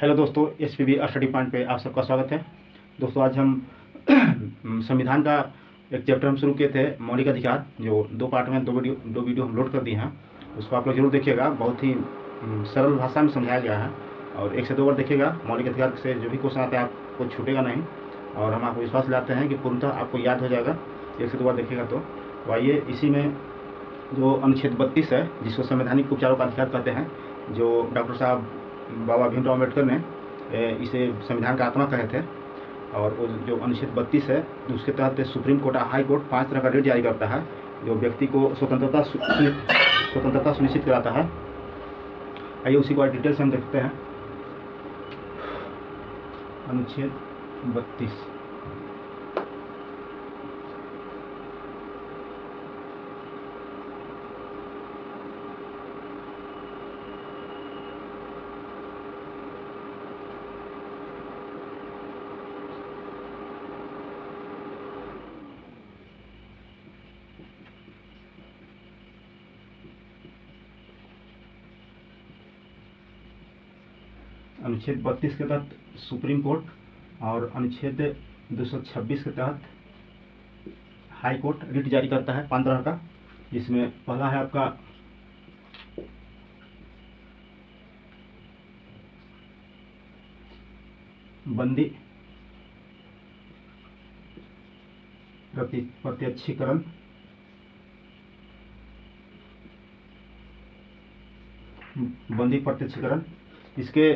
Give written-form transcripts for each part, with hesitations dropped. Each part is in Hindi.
हेलो दोस्तों, एसपीबी स्टडी पॉइंट पे आप सबका स्वागत है। दोस्तों आज हम संविधान का एक चैप्टर हम शुरू किए थे, मौलिक अधिकार, जो दो पार्ट में दो वीडियो हम लोड कर दिए हैं। उसको आप लोग जरूर देखिएगा, बहुत ही सरल भाषा में समझाया गया है और 1 से 2 बार देखिएगा। मौलिक अधिकार से जो भी क्वेश्चन आते हैं आपको छूटेगा नहीं और हम आपको विश्वास दिलाते हैं कि पूर्णतः आपको याद हो जाएगा 1 से 2 बार देखिएगा। तो आइए, इसी में जो अनुच्छेद 32 है, जिसको संवैधानिक उपचारों का अधिकार कहते हैं, जो डॉक्टर साहब बाबा भीमराव अम्बेडकर ने इसे संविधान का आत्मा कहे थे। और वो जो अनुच्छेद 32 है, उसके तहत सुप्रीम कोर्ट, हाई कोर्ट 5 तरह का रेट जारी करता है, जो व्यक्ति को स्वतंत्रता सुनिश्चित कराता है। आइए उसी को डिटेल से हम देखते हैं। अनुच्छेद 32 अनुच्छेद 32 के तहत सुप्रीम कोर्ट और अनुच्छेद 226 के तहत हाई कोर्ट रिट जारी करता है 5 तरह का। जिसमें पहला है आपका बंदी प्रत्यक्षीकरण, बंदी प्रत्यक्षीकरण। इसके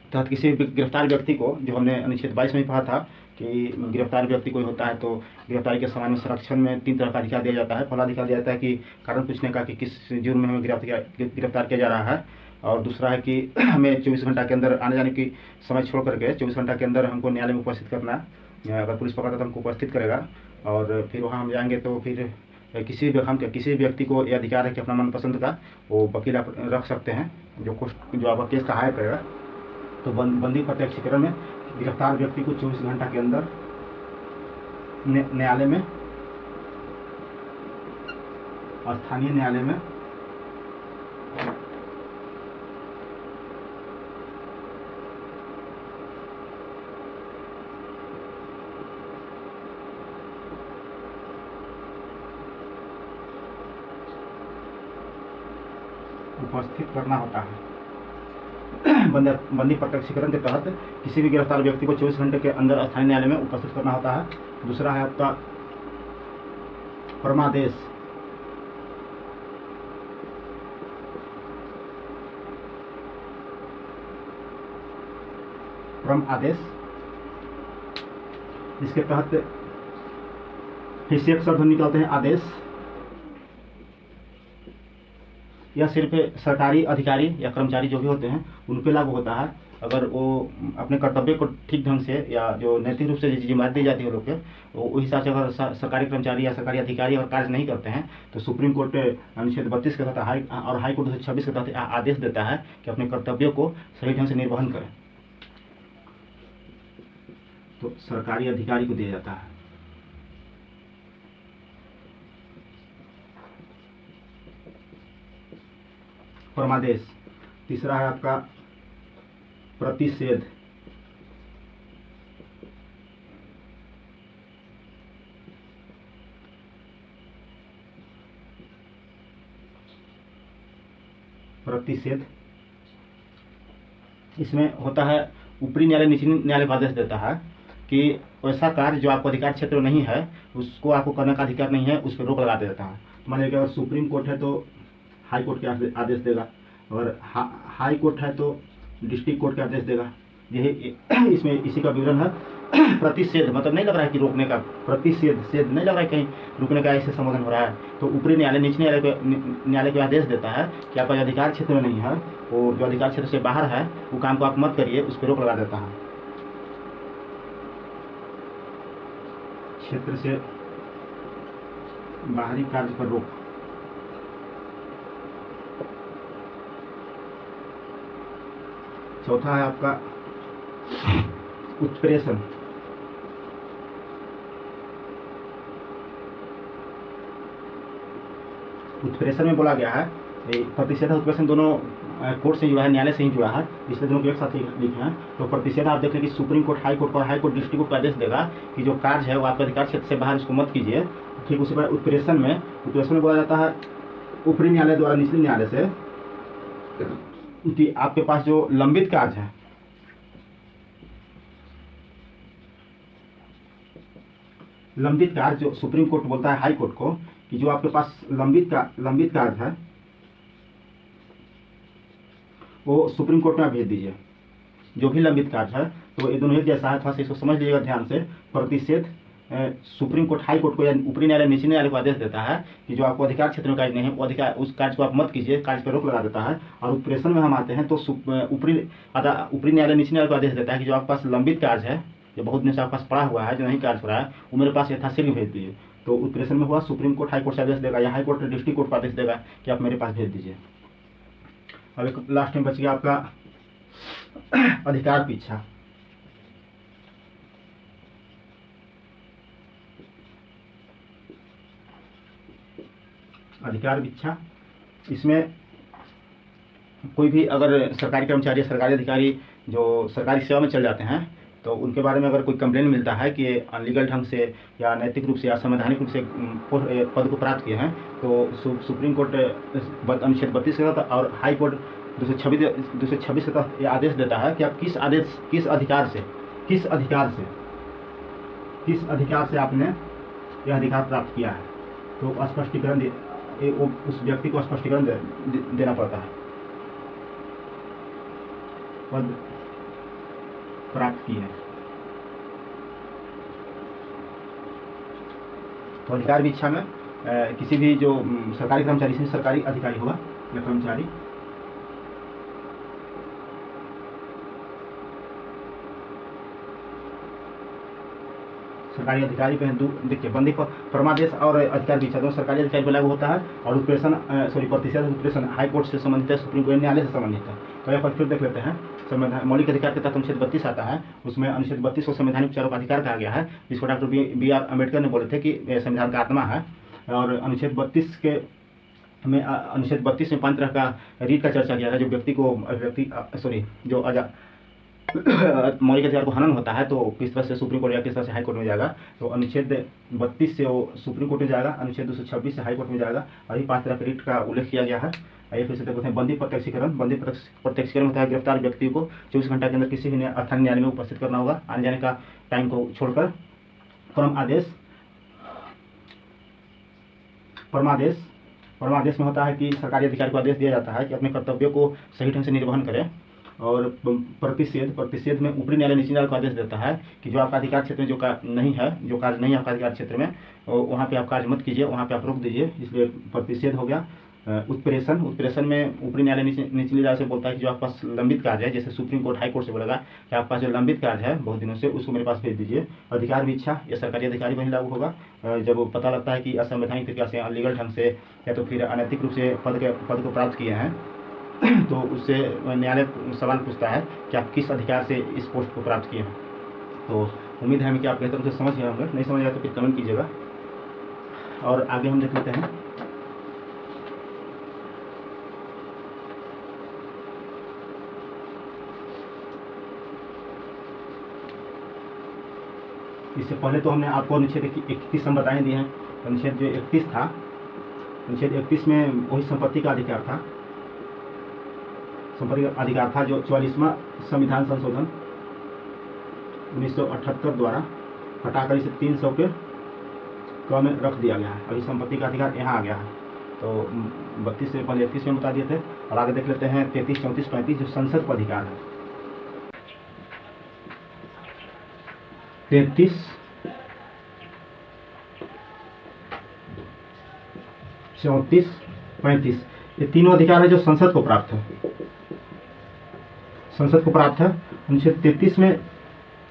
तहत किसी भी गिरफ्तार व्यक्ति को, जो हमने अनुच्छेद 22 में पढ़ा था कि गिरफ्तार व्यक्ति कोई होता है तो गिरफ्तारी के समय में संरक्षण में 3 तरह का अधिकार दिया जाता है। पहला अधिकार दिया जाता है कि कारण पूछने का, कि किस जुर्म में हमें गिरफ्तार किया जा रहा है। और दूसरा है कि हमें 24 घंटा के अंदर आने जाने की समय छोड़ करके 24 घंटा के अंदर हमको न्यायालय में उपस्थित करना। अगर पुलिस पकड़ता तो हमको उपस्थित करेगा और फिर वहाँ हम जाएंगे तो फिर किसी व्यक्ति को यह अधिकार है कि अपना मनपसंद का वो वकील आप रख सकते हैं, जो आपका केस का हायर करेगा। तो बंदी प्रत्यक्षीकरण में गिरफ्तार व्यक्ति को 24 घंटा के अंदर न्यायालय में, स्थानीय न्यायालय में उपस्थित करना होता है। बंदी प्रत्यक्षीकरण के तहत किसी भी गिरफ्तार व्यक्ति को 24 घंटे के अंदर स्थानीय न्यायालय में उपस्थित करना होता है। दूसरा है आपका परमादेश। परम आदेश, इसके तहत फिर से एक शब्द निकलते हैं, आदेश। यह सिर्फ सरकारी अधिकारी या कर्मचारी जो भी होते हैं उन पे लागू होता है। अगर वो अपने कर्तव्य को ठीक ढंग से या जो नैतिक रूप से जिम्मेदारी दी जाती है लोग के, वो हिसाब से अगर सरकारी कर्मचारी या सरकारी अधिकारी अगर कार्य नहीं करते हैं तो सुप्रीम कोर्ट अनुच्छेद 32 के तहत हाई कोर्ट 226 के तहत आदेश देता है कि अपने कर्तव्यों को सही ढंग से निर्वहन करें। तो सरकारी अधिकारी को दिया जाता है। परमादेश। तीसरा है आपका प्रतिषेध। प्रतिषेध, इसमें होता है ऊपरी न्यायालय नीचे न्यायालय को आदेश देता है कि ऐसा कार्य जो आपको अधिकार क्षेत्र में नहीं है, उसको आपको करने का अधिकार नहीं है, उस पर रोक लगा देता है। मान लीजिए अगर सुप्रीम कोर्ट है तो हाई कोर्ट के आदेश देगा, और हाई कोर्ट है तो डिस्ट्रिक्ट कोर्ट के आदेश देगा। यही इसमें इसी का विवरण है। प्रतिषेध मतलब नहीं लग रहा है कि रोकने का, प्रतिषेध नहीं लग रहा है कहीं रुकने का ऐसे संबोधन हो रहा है। तो ऊपरी न्यायालय नीचे न्यायालय को आदेश देता है कि आपका अधिकार क्षेत्र में नहीं है, वो जो अधिकार क्षेत्र से बाहर है वो काम को आप मत करिए, उस पर रोक लगा देता है। क्षेत्र से बाहरी कार्य पर रोक। चौथा है आपका उत्प्रेषण। उत्प्रेषण में बोला गया है, प्रतिषेध उत्प्रेषण दोनों कोर्ट से जुड़ा है, न्यायालय से ही जुड़ा है, इसलिए दोनों को एक साथ लिखे हैं। तो प्रतिषेध आप देखें कि सुप्रीम कोर्ट, हाई कोर्ट और हाई कोर्ट डिस्ट्रिक्ट कोर्ट का आदेश देगा कि जो कार्य है वो आपके अधिकार क्षेत्र से बाहर, इसको मत कीजिए। ठीक उसी पर उत्प्रेषण में बोला जाता है ऊपरी न्यायालय द्वारा निचले न्यायालय से कि आपके पास जो लंबित कार्य है, लंबित कार्य जो सुप्रीम कोर्ट बोलता है हाई कोर्ट को कि जो आपके पास लंबित कार्य है वो सुप्रीम कोर्ट में भेज दीजिए। जो भी लंबित कार्य है तो ये दोनों एक जैसा है, थोड़ा सा इसको समझ लीजिएगा ध्यान से। प्रतिषेध सुप्रीम कोर्ट, हाई कोर्ट को या ऊपरी न्यायालय, निचले न्यायालय को आदेश देता है कि जो आपको अधिकार क्षेत्र में कार्य नहीं है वो अधिकार, उस कार्य को आप मत कीजिए, कार्य पर रोक लगा देता है। और उत्प्रेषण में हम आते हैं तो ऊपरी न्यायालय निचले न्यायालय को आदेश देता है कि जो आपके पास लंबित कार्य है, जो बहुत दिन से आपके पास पड़ा हुआ है, जो नहीं कार्य हो रहा है, वो मेरे पास यथाशीघ्र भेज दीजिए। तो उत्प्रेषण में हुआ सुप्रीम कोर्ट हाई कोर्ट से आदेश देगा या हाई कोर्ट डिस्ट्रिक्ट कोर्ट को आदेश देगा कि आप मेरे पास भेज दीजिए। अब एक लास्ट में बच गया आपका अधिकार पीछा। अधिकार पीछा, इसमें कोई भी अगर सरकारी कर्मचारी, सरकारी अधिकारी जो सरकारी सेवा में चल जाते हैं तो उनके बारे में अगर कोई कंप्लेंट मिलता है कि अनलीगल ढंग से या नैतिक रूप से या संवैधानिक रूप से पद को प्राप्त किए हैं, तो सुप्रीम कोर्ट अनुच्छेद 32 के तहत और हाई कोर्ट 226 के तहत यह आदेश देता है कि आप किस अधिकार से आपने यह अधिकार प्राप्त किया है। तो स्पष्टीकरण उस व्यक्ति को स्पष्टीकरण देना पड़ता है। पद प्राप्त की है तो अधिकार भी इच्छा में किसी भी जो सरकारी कर्मचारी से सरकारी अधिकारी होगा या कर्मचारी सरकारी अधिकारी पे देखिए बंदी परमादेश और अधिकार भी दोनों सरकारी अधिकारी पर लागू होता है। और उत्प्रेषण प्रतिषेध उत्प्रेषण हाई कोर्ट से संबंधित है, सुप्रीम कोर्ट न्यायालय से संबंधित है। तो यहाँ पर फिर देख लेते हैं संविधान मौलिक अधिकार के तहत अनुच्छेद 32 आता है, उसमें अनुच्छेद 32 को संवैधानिक उपचारों का अधिकार कहा गया है, जिसको डॉक्टर बी.आर. अम्बेडकर ने बोले थे कि संविधान का आत्मा है। और अनुच्छेद 32 में 5 तरह का रीत का चर्चा किया है। जो व्यक्ति जो मौलिक अधिकार को हनन होता है तो किस तरह से सुप्रीम कोर्ट या किस तरह से हाई कोर्ट में जाएगा। तो अनुच्छेद 32 से वो सुप्रीम कोर्ट में जाएगा, अनुच्छेद 226 से हाई कोर्ट में जाएगा। और ये 5 तरह के रीट का उल्लेख किया गया है। आइए फिर से देखते हैं बंदी प्रत्यक्षीकरण। बंदी प्रत्यक्षीकरण होता है गिरफ्तार व्यक्ति को 24 घंटा के अंदर किसी भी स्थानीय न्यायालय में उपस्थित करना होगा, आने जाने का टाइम को छोड़कर। परमादेश में होता है कि सरकारी अधिकारी को आदेश दिया जाता है कि अपने कर्तव्यों को सही ढंग से निर्वहन करें। और प्रतिषेध में ऊपरी न्यायालय निचले न्यायालय को आदेश देता है कि जो आपका अधिकार क्षेत्र में जो कार्य नहीं है आपका अधिकार क्षेत्र में, वहाँ पे आप कार्य मत कीजिए, वहाँ पे आप रोक दीजिए। इसलिए प्रतिषेध हो गया। उत्प्रेषण में ऊपरी न्यायालय निचले न्यायालय से बोलता है कि जो आपके पास लंबित कार्य है, जैसे सुप्रीम कोर्ट हाई कोर्ट से बोलेगा कि आपके पास जो लंबित कार्य है बहुत दिनों से, उसको मेरे पास भेज दीजिए। अधिकार भी इच्छा, ये सरकारी अधिकारी पर ही लागू होगा। जब पता लगता है कि असंवैधानिक तरीके से, अनलीगल ढंग से या तो फिर अनैतिक रूप से पद को प्राप्त किए हैं तो उससे न्यायालय सवाल पूछता है कि आप किस अधिकार से इस पोस्ट को प्राप्त किए हैं। तो उम्मीद है कि आप बेहतर रूप से समझ गए होंगे। नहीं समझ आया तो फिर कमेंट कीजिएगा। और आगे हम देख लेते हैं इससे पहले तो हमने आपको अनुच्छेद 31 हम बताए दिए हैं। अनुच्छेद जो 31 था, अनुच्छेद 31 में वही संपत्ति का अधिकार था। संपत्ति का अधिकार था जो 44वां संविधान संशोधन 1978 द्वारा हटाकर इसे 300 के क में रख दिया गया है। अभी संपत्ति का अधिकार यहाँ आ गया है। तो 32 से पहले 31 में बता दिए थे। और आगे देख लेते हैं 33, 34, 35 जो संसद का अधिकार है। 33, 34, 35 ये तीनों अधिकार है जो संसद को प्राप्त है। अनुच्छेद 33 में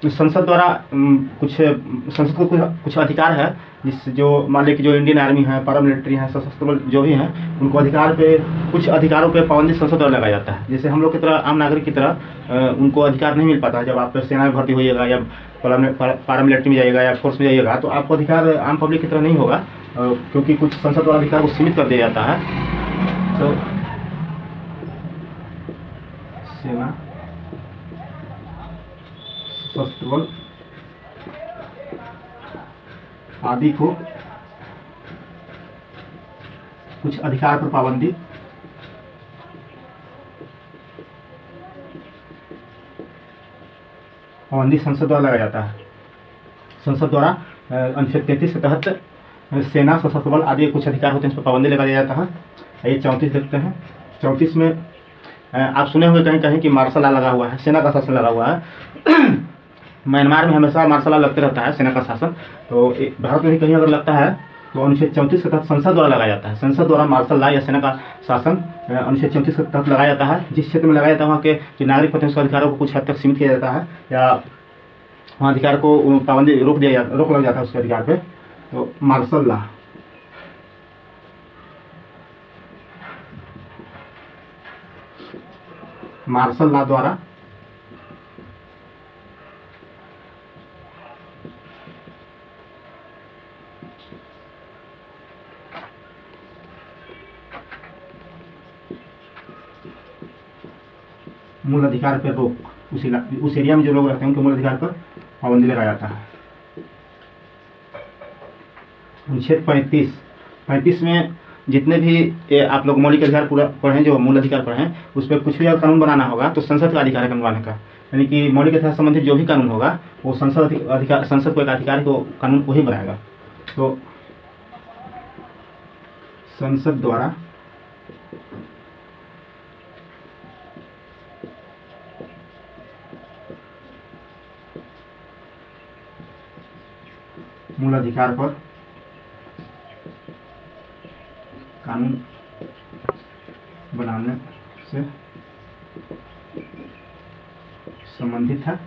संसद द्वारा संसद को कुछ अधिकार है, जिस जो मान लीजिए जो इंडियन आर्मी है, पैरामिलिट्री है, सशस्त्र बल जो भी हैं, उनको कुछ अधिकारों पे पाबंदी संसद द्वारा लगाया जाता है। जैसे हम लोग की तरह आम नागरिक की तरह उनको अधिकार नहीं मिल पाता है। जब आप सेना में भर्ती होइएगा या पैरामिलिट्री में जाइएगा या फोर्स में जाइएगा तो आपको अधिकार आम पब्लिक की तरह नहीं होगा, क्योंकि कुछ संसद द्वारा अधिकार को सीमित कर दिया जाता है। तो सेना, सशस्त्र बल आदि को कुछ अधिकार पर पाबंदी संसद द्वारा लगाया जाता है। संसद द्वारा अनुच्छेद 33 के तहत सेना, सशस्त्र बल आदि कुछ अधिकार होते हैं, इस पर पाबंदी लगाया जाता है। ये 34 देखते हैं। 34 में आप सुने हुए कहीं कहीं कि मार्शल लॉ लगा हुआ है, सेना का शासन लगा हुआ है। म्यांमार में हमेशा मार्शल लॉ लगते रहता है, सेना का शासन। तो भारत में भी कहीं अगर लगता है तो अनुच्छेद 34 के तहत संसद द्वारा लगाया जाता है। संसद द्वारा मार्शल लॉ या सेना का शासन अनुच्छेद 34 के तहत लगाया जाता है। जिस क्षेत्र में लगाया जाता है वहाँ के जो नागरिक होते हैं उसके अधिकारों को कुछ हद तक सीमित किया जाता है, या वहाँ अधिकार को पाबंदी रोक लग जाता है उसके अधिकार पे। तो मार्शल लॉ द्वारा मूल अधिकार पर रोक, उस एरिया में जो लोग रहते हैं उनके मूल अधिकार पर पाबंदी लगाया जाता है। अनुच्छेद 35 में जितने भी आप लोग मौलिक अधिकार पूरा पढ़ें, जो मूल अधिकार पढ़ें, उस पर कुछ भी अगर कानून बनाना होगा तो संसद का अधिकार है कानून बनाने का। यानी कि मौलिक अधिकार संबंधित जो भी कानून होगा वो संसद को एक अधिकार को कानून को ही बनाएगा। तो संसद द्वारा मूल अधिकार पर कानून बनाने से संबंधित है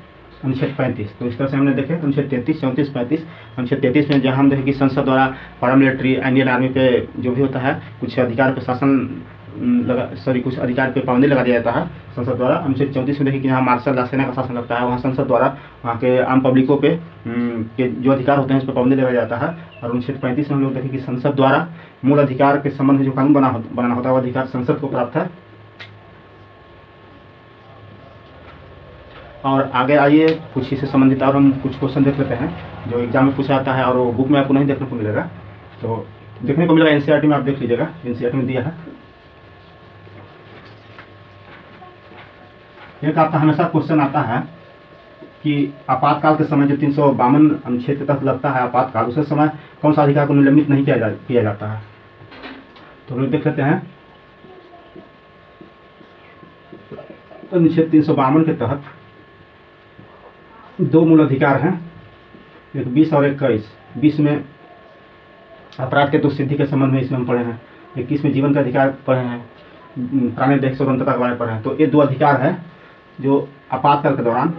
अनुच्छेद 35। तो इस तरह से हमने देखे अनुच्छेद 33, 34, 35। अनुच्छेद 33 में जहाँ हम देखें कि संसद द्वारा पैरामिलिट्री, इंडियन आर्मी पे जो भी होता है कुछ अधिकार पे शासन कुछ अधिकार पे पाबंदी लगा दिया जाता है संसद द्वारा। अनुच्छेद 34 में देखिए कि यहाँ मार्शल लॉ, सेना का शासन लगता है, वहाँ संसद द्वारा वहाँ के आम पब्लिकों पे के जो अधिकार होते हैं उस पर पाबंदी लगाया जाता है। और अनुच्छेद 35 में हम लोग देखें कि संसद द्वारा मूल अधिकार के संबंध में जो कानून बनाना होता है वो अधिकार संसद को प्राप्त है। और आगे आइए कुछ इससे संबंधित और हम कुछ क्वेश्चन देख लेते हैं जो एग्जाम में पूछा जाता है और वो बुक में आपको नहीं देखने को मिलेगा। तो देखने को मिलेगा एनसीईआरटी में, आप देख लीजिएगा, एनसीईआरटी में दिया है। एक आपका हमेशा क्वेश्चन आता है कि आपातकाल के समय जो 352 अनुच्छेद के तहत लगता है आपातकाल, उस समय कौन सा अधिकार को निलंबित नहीं किया जाता है। तो हम लोग देख लेते हैं। अनुच्छेद 352 के तहत दो मूल अधिकार हैं, एक 20 और 21। 20 में अपराध के दुष्सिद्धि के संबंध में इसमें हम पढ़े हैं। 21 में जीवन का अधिकार पढ़े हैं, प्राणी देह स्वतंत्रता के बारे में पढ़े हैं। तो ये दो अधिकार है जो आपातकाल के दौरान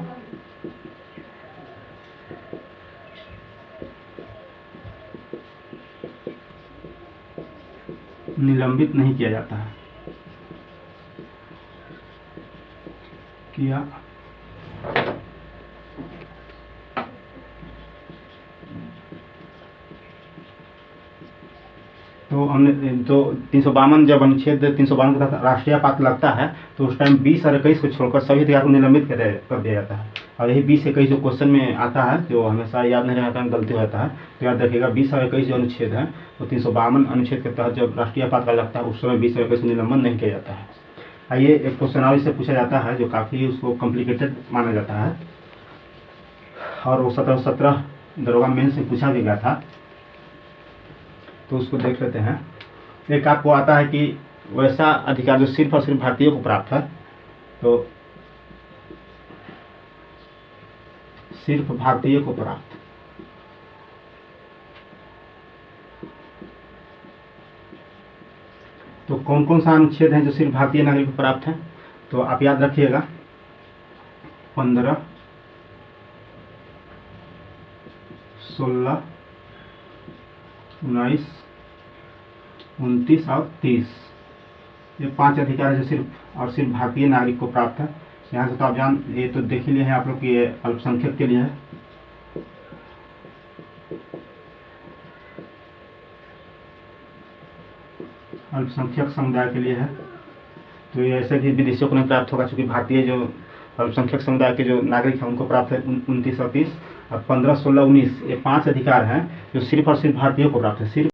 निलंबित नहीं किया जाता है, किया तो हमने तो 352 जब अनुच्छेद 352 के तहत राष्ट्रीय आपात लगता है तो उस टाइम 20 और 21 को छोड़कर सभी अधिकार को निलंबित कर दिया जाता है। और यही 20 21 जो क्वेश्चन में आता है, जो हमेशा याद नहीं रहता है, गलती हो जाता है, तो याद रखिएगा 20 और 21 जो अनुच्छेद है तो 352 अनुच्छेद के तहत जब राष्ट्रीय आपातकाल लगता है उस समय 20 और 21 को निलंबन नहीं किया जाता है। आइए एक क्वेश्चन और इससे पूछा जाता है जो काफ़ी उसको कॉम्प्लिकेटेड माना जाता है और वो 17 दरोगा मेन से पूछा भी गया था, तो उसको देख लेते हैं। एक आपको आता है कि वैसा अधिकार जो सिर्फ और सिर्फ भारतीयों को प्राप्त है, तो सिर्फ भारतीयों को प्राप्त, तो कौन कौन सा अनुच्छेद है जो सिर्फ भारतीय नागरिक को प्राप्त है। तो आप याद रखिएगा 15, 16, 19, 29 और 30, ये 5 अधिकार है जो सिर्फ और सिर्फ भारतीय नागरिक को प्राप्त है। यहाँ से तो आप ये तो देख ही लिए हैं आप लोग कि ये अल्पसंख्यक के लिए है, अल्पसंख्यक समुदाय के लिए है, तो ये ऐसे भी विदेशियों को नहीं प्राप्त होगा, चूँकि भारतीय जो अल्पसंख्यक समुदाय के जो नागरिक हैं उनको प्राप्त है 29 और 30, और 15, 16, 19 ये 5 अधिकार हैं जो सिर्फ और सिर्फ भारतीयों को प्राप्त है। सिर्फ